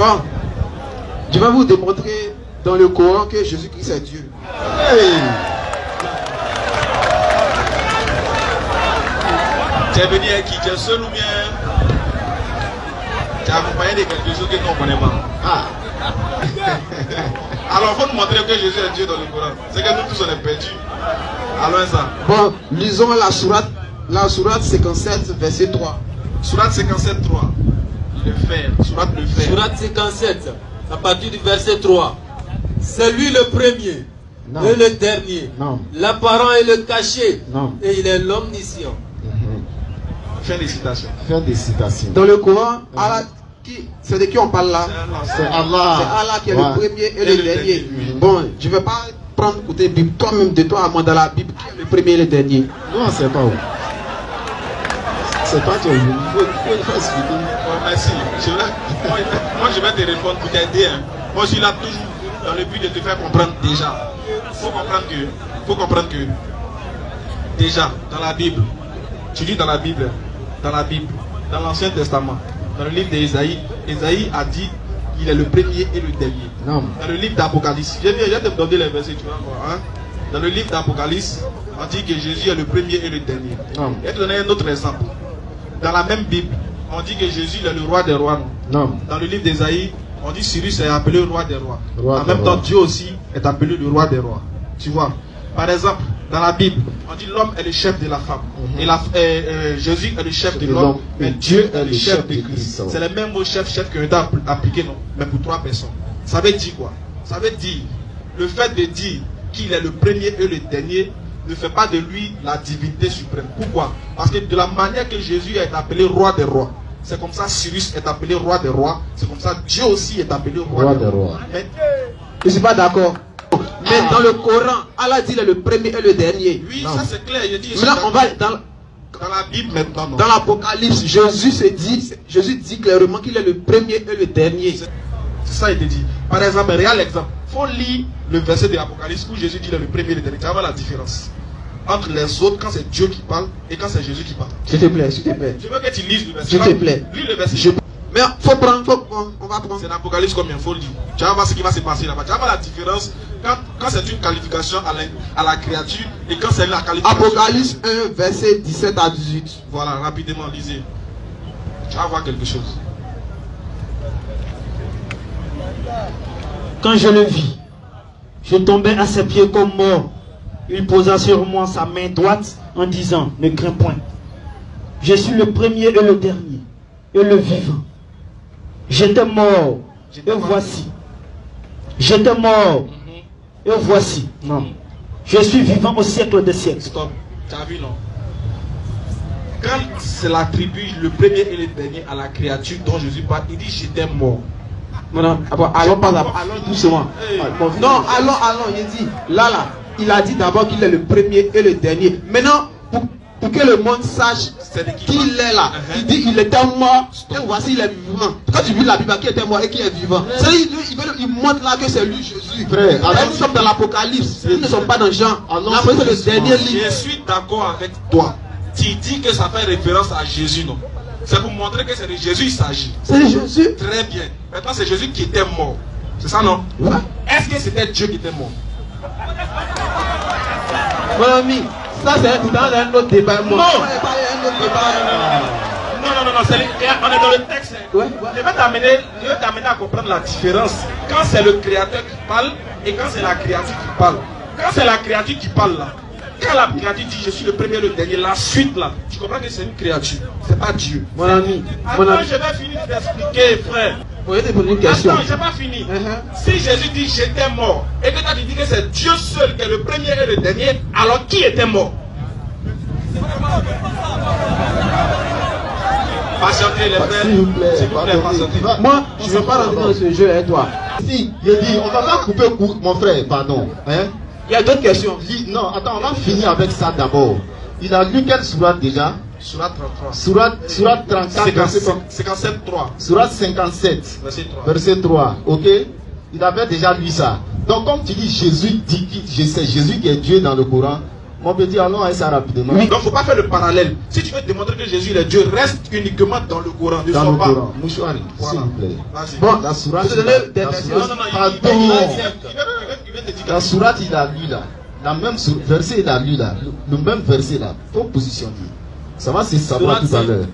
Bon, je vais vous démontrer dans le Coran que Jésus-Christ est Dieu. Hey. Tu es venu avec qui? Tu es seul ou bien tu es accompagné de quelque chose que nous ne connaissons pas? Ah. Alors, il faut nous montrer que Jésus est Dieu dans le Coran. C'est que nous tous on est perdus. Allons ça. Bon, lisons la sourate 57, verset 3. Sourate 57, 3. Le fer. Sourate le fer. Sourate 57, à partir du verset 3. C'est lui le premier Non. et le dernier, Non. l'apparent et le caché, Non. et il est l'omniscient. Fin des citations. Fin des citations. Dans le Coran, Allah, c'est de qui on parle là? C'est Allah. C'est Allah qui est Ouais. le premier et le dernier. Bon, je ne vais pas prendre côté Bible. Toi-même, de toi à moi dans la Bible, qui est le premier et le dernier? Non, c'est pas où. C'est pas toi. Il faut expliquer. Bon, merci. Moi, je vais te répondre pour t'aider. Hein. Moi, je suis là toujours dans le but de te faire comprendre déjà. Il faut comprendre que déjà, dans la Bible, tu lis dans la Bible, dans l'Ancien Testament, dans le livre d'Ésaïe, Ésaïe a dit qu'il est le premier et le dernier. Non. Dans le livre d'Apocalypse, je vais te donner les versets, tu vas voir. Hein? Dans le livre d'Apocalypse, on dit que Jésus est le premier et le dernier. Non. Je vais te donner un autre exemple. Dans la même Bible, on dit que Jésus est le roi des rois. Non. Dans le livre d'Ésaïe, on dit Cyrus est appelé le roi des rois. Roi en des même temps, rois. Dieu aussi est appelé le roi des rois. Tu vois. Par exemple, dans la Bible, on dit l'homme est le chef de la femme. Et Jésus est le chef de l'homme. Mais Dieu est le chef de Christ. C'est le même mot chef que nous avons appliqué, non? Mais pour 3 personnes. Ça veut dire quoi? Ça veut dire, le fait de dire qu'il est le premier et le dernier ne fait pas de lui la divinité suprême. Pourquoi? Parce que de la manière que Jésus est appelé roi des rois, c'est comme ça Cyrus est appelé roi des rois, c'est comme ça Dieu aussi est appelé roi des rois. Mais Je ne suis pas d'accord. Mais dans le Coran, Allah dit qu'il est le premier et le dernier. oui, Non. ça c'est clair. Je dis, Maintenant, on va dans la Bible maintenant. Non. dans l'Apocalypse. Jésus dit clairement qu'il est le premier et le dernier. C'est ça il te dit. Par exemple, regarde l'exemple. Il faut lire le verset de l'Apocalypse où Jésus dit qu'il est le premier et le dernier. Tu vas voir la différence entre les autres quand c'est Dieu qui parle et quand c'est Jésus qui parle. S'il te plaît, s'il te plaît. Je veux que tu lises le verset. S'il te plaît. Lis le verset. Mais faut prendre, on va prendre. C'est l'Apocalypse combien? Il faut le dire. Tu vas voir ce qui va se passer là-bas. Tu vas voir la différence quand c'est une qualification à la créature et quand c'est la qualification. Apocalypse 1, verset 17 à 18. Voilà, rapidement, lisez. Tu vas voir quelque chose. Quand je le vis, je tombais à ses pieds comme mort. Il posa sur moi sa main droite en disant, ne crains point. Je suis le premier et le dernier, et le vivant. J'étais mort, et voici. J'étais mort, et voici. Non. Je suis vivant au siècle des siècles. Stop. Tu as vu, non? Quand c'est l'attribut, le premier et le dernier à la créature dont Jésus parle, il dit j'étais mort. Maintenant, allons pas là, allons doucement. Hey. Non, allons, il dit, là, il a dit d'abord qu'il est le premier et le dernier. Maintenant, pour que le monde sache C'est de qui qu'il parle? est là, il dit il était mort, et voici il est vivant. Quand tu vis la Bible, qui était mort et qui est vivant, il montre là que c'est lui Jésus. Frère, Là, nous sommes dans l'Apocalypse, nous ne sommes pas dans Jean. L'Apocalypse c'est le dernier livre. Je suis d'accord avec toi. Tu dis que ça fait référence à Jésus, non? C'est pour montrer que c'est de Jésus il s'agit. C'est Jésus. Très bien. Maintenant, c'est Jésus qui était mort. C'est ça, non? Ouais. Est-ce que c'était Dieu qui était mort? Mon ami, ça c'est dans un autre débat. Moi. Non. On n'est pas un autre débat. Non, on est dans le texte. Ouais. Je vais t'amener à comprendre la différence. Quand c'est le créateur qui parle et quand c'est la créature qui parle. Quand c'est la créature qui parle là, quand la créature dit je suis le premier et le dernier, la suite là, tu comprends que c'est une créature, c'est pas Dieu. Mon ami, Attends, je vais finir d'expliquer, frère. je vais te poser une question. Attends, j'ai pas fini. Si Jésus dit j'étais mort et que toi tu dis que c'est Dieu seul qui est le premier et le dernier, alors qui était mort? Patientez les frères. S'il vous plaît, Patientez. Moi, je ne veux pas rentrer dans ce jeu avec toi. Si, je dis, on va pas couper court, mon frère, pardon. Hein? Il y a d'autres questions. Non, attends, on va finir avec ça d'abord. Il a lu quelle sourate déjà? Surat 33. Surat 34, verset 57, 3. Surat 57, Verset 3. verset 3. Ok? Il avait déjà lu ça. Donc, comme tu dis, Jésus dit que c'est Jésus qui est Dieu dans le Coran. Mon petit, allons à ça rapidement. Donc, il ne faut pas faire le parallèle. Si tu veux démontrer que Jésus est Dieu, reste uniquement dans le Coran. Ne Dans sois le pas. Coran. Mouchouari, s'il Voilà. vous plaît. Vas-y. Bon, la sourate, je te donne des versets. Non, non, non, pardon. il vient te dire La sourate, il a lu là. La même verset, il a lu là. Le même verset là. Faut positionner. Ça va, c'est savoir tout à l'heure.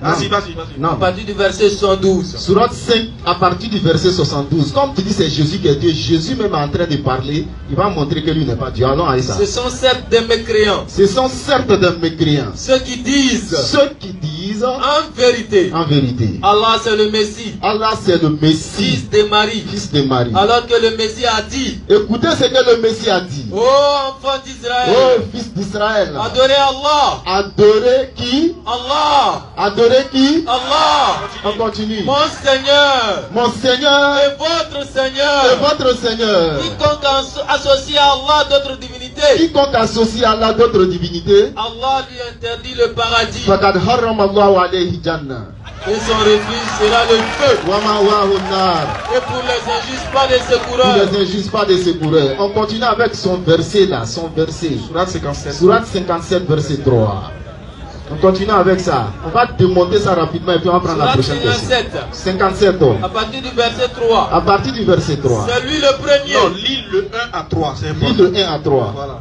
Vas-y, Non. vas-y, vas-y. Non. À partir du verset 112. Sourate 5, à partir du verset 72. Comme tu dis, c'est Jésus qui est Dieu. Jésus même est en train de parler. Il va montrer que lui n'est pas Dieu. Allons à ça. Ce sont certes des mécréants. Ce sont certes des mécréants. Ceux qui disent Ceux qui disent en vérité, en vérité, Allah c'est le Messie, Allah c'est le Messie, fils de Marie. fils de Marie. Alors que le Messie a dit, Écoutez ce que le Messie a dit. ô enfants d'Israël, Oh fils d'Israël, adorez Allah, adorez qui? Allah, Adorez qui? Allah, On continue. mon Seigneur Mon Seigneur et votre et Seigneur. votre Seigneur. Quiconque associe à Allah d'autres divinités, Quiconque associe à Allah d'autres divinités, Allah lui interdit le paradis faqad harrama Allahu alayhi jannah. et son refuge sera le feu. Wa ma'wahu an-nar. Et pour les injustes, pas de Pour secoureurs. les injustes, pas de secoureurs. On continue avec son verset là, son verset. Sourate 57. Sourate 57, verset 3. On continue avec ça. On va démonter ça rapidement et puis on va prendre la Sourate prochaine question. 57. 57. À partir du verset 3. À partir du verset 3. C'est lui le premier. Non, lis le 1 à 3. C'est Lis important. le 1 à 3. Voilà.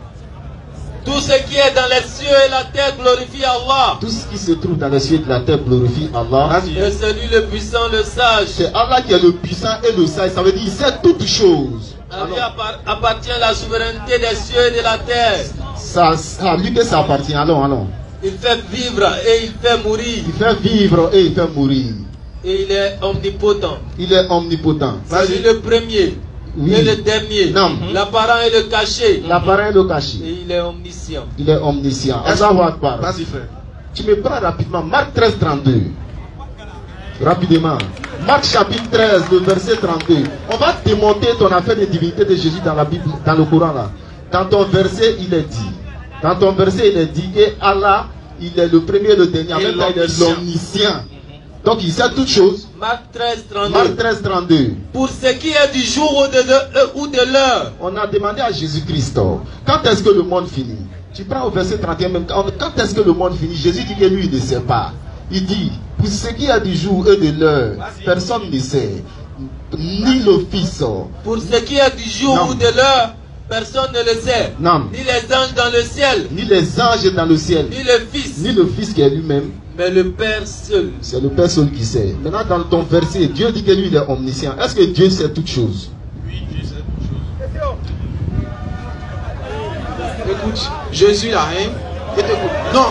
Tout ce qui est dans les cieux et la terre glorifie Allah. Tout ce qui se trouve dans les cieux de la terre glorifie Allah. Vas-y. Et c'est lui le puissant, le sage. C'est Allah qui est le puissant et le sage. Ça veut dire qu'il sait toutes choses. À lui appartient la souveraineté des cieux et de la terre. Ça, à lui que ça appartient. Allons, allons. Il fait vivre et il fait mourir. Il fait vivre et il fait mourir. Et il est omnipotent. Il est omnipotent. C'est lui le premier Oui. et le dernier. Non. L'apparent et le caché. L'appareil est le caché. Et il est omniscient. Il est omniscient. Est-ce Allahu que- Akbar. Vas-y, frère. Tu me prends rapidement. Marc 13, 32. Rapidement. Marc chapitre 13, le verset 32. On va démonter ton affaire de divinité de Jésus dans la Bible, dans le Coran là. Dans ton verset, il est dit. Dans ton verset, il est dit que Allah, il est le premier et le dernier. En Et même temps, il est l'omniscient. l'omniscient. Donc il sait toutes choses. Marc 13, 32. Marc 13, 32. Pour ce qui est du jour ou de l'heure, On a demandé à Jésus-Christ, quand est-ce que le monde finit? Tu prends au verset 31 même, quand est-ce que le monde finit? Jésus dit que lui, il ne sait pas. Il dit, pour ce qui est du jour et de l'heure, personne ne sait. Ni le Fils. pour ce qui est du jour Non. ou de l'heure, personne ne le sait. Non. Ni les anges dans le ciel, Ni les anges dans le ciel. ni le Fils, Ni le Fils qui est lui-même. mais le Père seul. C'est le Père seul qui sait. Maintenant, dans ton verset, Dieu dit que lui, il est omniscient. Est-ce que Dieu sait toutes choses? Oui, Dieu sait toutes choses. Écoute, Jésus là, hein. Et t'écoute. Non,